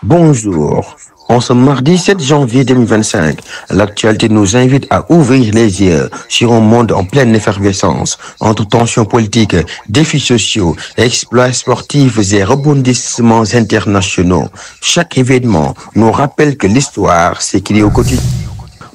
Bonjour. En ce mardi 7 janvier 2025, l'actualité nous invite à ouvrir les yeux sur un monde en pleine effervescence, entre tensions politiques, défis sociaux, exploits sportifs et rebondissements internationaux. Chaque événement nous rappelle que l'histoire s'écrit au quotidien.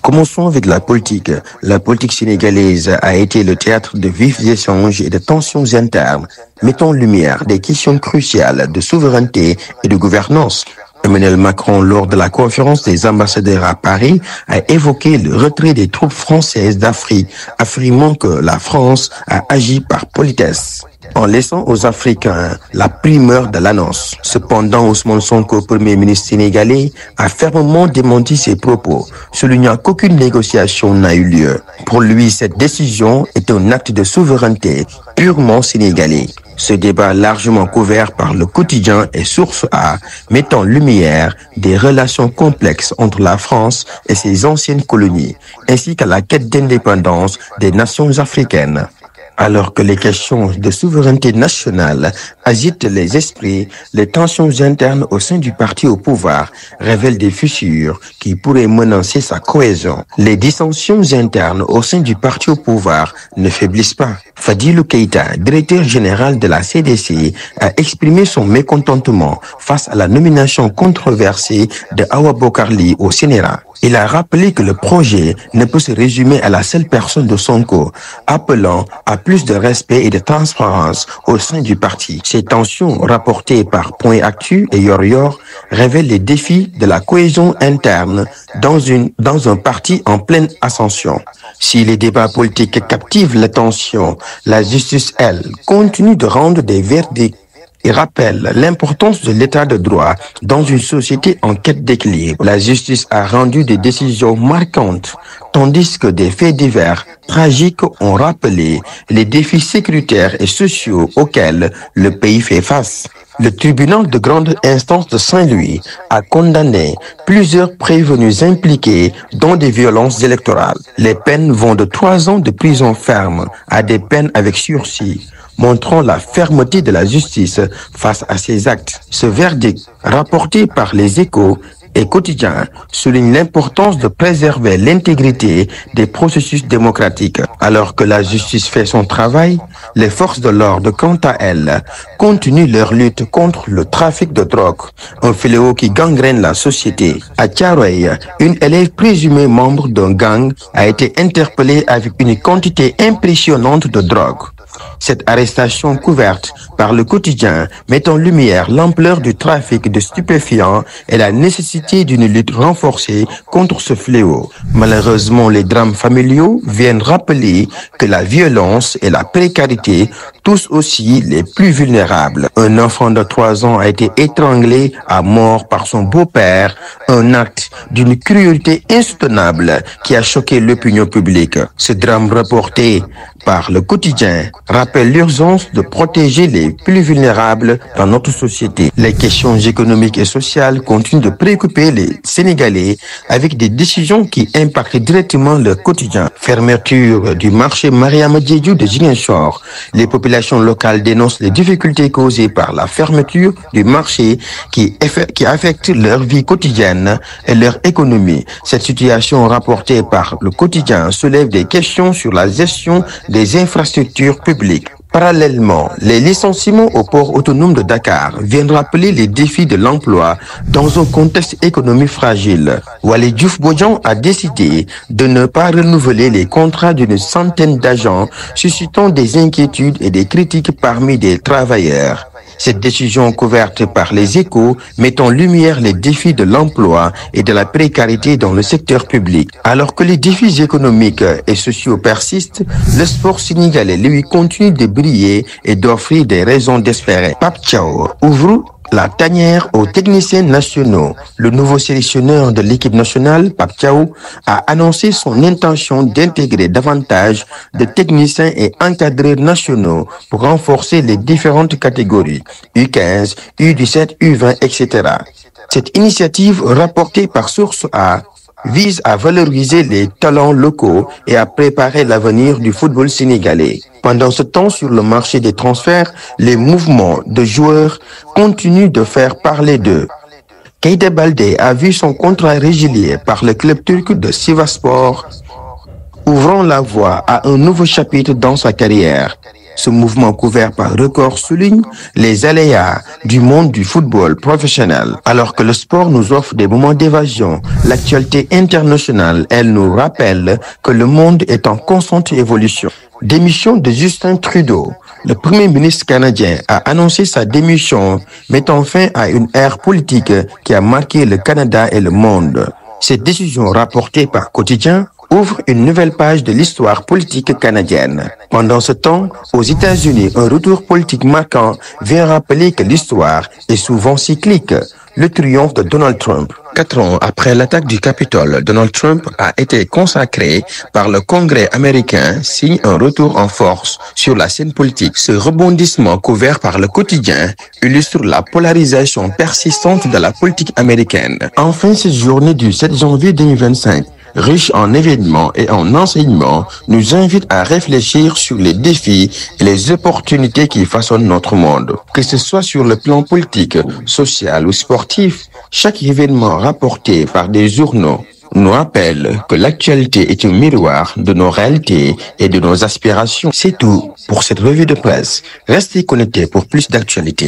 Commençons avec la politique. La politique sénégalaise a été le théâtre de vifs échanges et de tensions internes, mettant en lumière des questions cruciales de souveraineté et de gouvernance. Emmanuel Macron, lors de la conférence des ambassadeurs à Paris, a évoqué le retrait des troupes françaises d'Afrique, affirmant que la France a agi par politesse, en laissant aux Africains la primeur de l'annonce. Cependant, Ousmane Sonko, Premier ministre sénégalais, a fermement démenti ces propos, soulignant qu'aucune négociation n'a eu lieu. Pour lui, cette décision est un acte de souveraineté purement sénégalais. Ce débat largement couvert par le quotidien est source A, mettant en lumière des relations complexes entre la France et ses anciennes colonies, ainsi qu'à la quête d'indépendance des nations africaines. Alors que les questions de souveraineté nationale agitent les esprits, les tensions internes au sein du parti au pouvoir révèlent des fissures qui pourraient menacer sa cohésion. Les dissensions internes au sein du parti au pouvoir ne faiblissent pas. Fadilou Keïta, directeur général de la CDC, a exprimé son mécontentement face à la nomination controversée de Awa Bocar Ly au Sénérat. Il a rappelé que le projet ne peut se résumer à la seule personne de Sonko, appelant à plus de respect et de transparence au sein du parti. Ces tensions rapportées par Point Actu et Yor révèlent les défis de la cohésion interne dans un parti en pleine ascension. Si les débats politiques captivent l'attention, la justice, elle, continue de rendre des verdicts et rappelle l'importance de l'état de droit dans une société en quête d'équilibre. La justice a rendu des décisions marquantes, tandis que des faits divers tragiques ont rappelé les défis sécuritaires et sociaux auxquels le pays fait face. Le tribunal de grande instance de Saint-Louis a condamné plusieurs prévenus impliqués dans des violences électorales. Les peines vont de 3 ans de prison ferme à des peines avec sursis, montrant la fermeté de la justice face à ces actes. Ce verdict, rapporté par les Échos et Quotidien, souligne l'importance de préserver l'intégrité des processus démocratiques. Alors que la justice fait son travail, les forces de l'ordre, quant à elles, continuent leur lutte contre le trafic de drogue, un fléau qui gangrène la société. À Thiaroye, une élève présumée membre d'un gang a été interpellée avec une quantité impressionnante de drogue. Cette arrestation couverte par le quotidien met en lumière l'ampleur du trafic de stupéfiants et la nécessité d'une lutte renforcée contre ce fléau. Malheureusement, les drames familiaux viennent rappeler que la violence et la précarité touchent aussi les plus vulnérables. Un enfant de 3 ans a été étranglé à mort par son beau-père, un acte d'une cruauté insoutenable qui a choqué l'opinion publique. Ce drame reporté par le quotidien rappelle l'urgence de protéger les plus vulnérables dans notre société. Les questions économiques et sociales continuent de préoccuper les Sénégalais avec des décisions qui impactent directement leur quotidien. Fermeture du marché Mariama Diédhiou de Ziguinchor. Les populations locales dénoncent les difficultés causées par la fermeture du marché qui affecte leur vie quotidienne et leur économie. Cette situation rapportée par le quotidien soulève des questions sur la gestion des infrastructures publiques. Parallèlement, les licenciements au port autonome de Dakar viennent rappeler les défis de l'emploi dans un contexte économique fragile. Waly Diouf Bodian a décidé de ne pas renouveler les contrats d'une centaine d'agents, suscitant des inquiétudes et des critiques parmi des travailleurs. Cette décision couverte par les Échos met en lumière les défis de l'emploi et de la précarité dans le secteur public. Alors que les défis économiques et sociaux persistent, le sport sénégalais, lui, continue de briller et d'offrir des raisons d'espérer. Pape Thiaw ouvre la tanière aux techniciens nationaux. Le nouveau sélectionneur de l'équipe nationale, Pape Thiaw, a annoncé son intention d'intégrer davantage de techniciens et encadreurs nationaux pour renforcer les différentes catégories, U15, U17, U20, etc. Cette initiative, rapportée par Source A, vise à valoriser les talents locaux et à préparer l'avenir du football sénégalais. Pendant ce temps, sur le marché des transferts, les mouvements de joueurs continuent de faire parler d'eux. Keita Baldé a vu son contrat résilié par le club turc de Sivasspor, ouvrant la voie à un nouveau chapitre dans sa carrière. Ce mouvement couvert par Record souligne les aléas du monde du football professionnel. Alors que le sport nous offre des moments d'évasion, l'actualité internationale, elle nous rappelle que le monde est en constante évolution. Démission de Justin Trudeau. Le Premier ministre canadien a annoncé sa démission, mettant fin à une ère politique qui a marqué le Canada et le monde. Cette décision rapportée par Quotidien ouvre une nouvelle page de l'histoire politique canadienne. Pendant ce temps, aux États-Unis, un retour politique marquant vient rappeler que l'histoire est souvent cyclique. Le triomphe de Donald Trump. 4 ans après l'attaque du Capitole, Donald Trump a été consacré par le Congrès américain, signe un retour en force sur la scène politique. Ce rebondissement couvert par le Quotidien illustre la polarisation persistante de la politique américaine. Enfin, cette journée du 7 janvier 2025, riche en événements et en enseignements, nous invite à réfléchir sur les défis et les opportunités qui façonnent notre monde. Que ce soit sur le plan politique, social ou sportif, chaque événement rapporté par des journaux nous rappelle que l'actualité est un miroir de nos réalités et de nos aspirations. C'est tout pour cette revue de presse. Restez connectés pour plus d'actualités.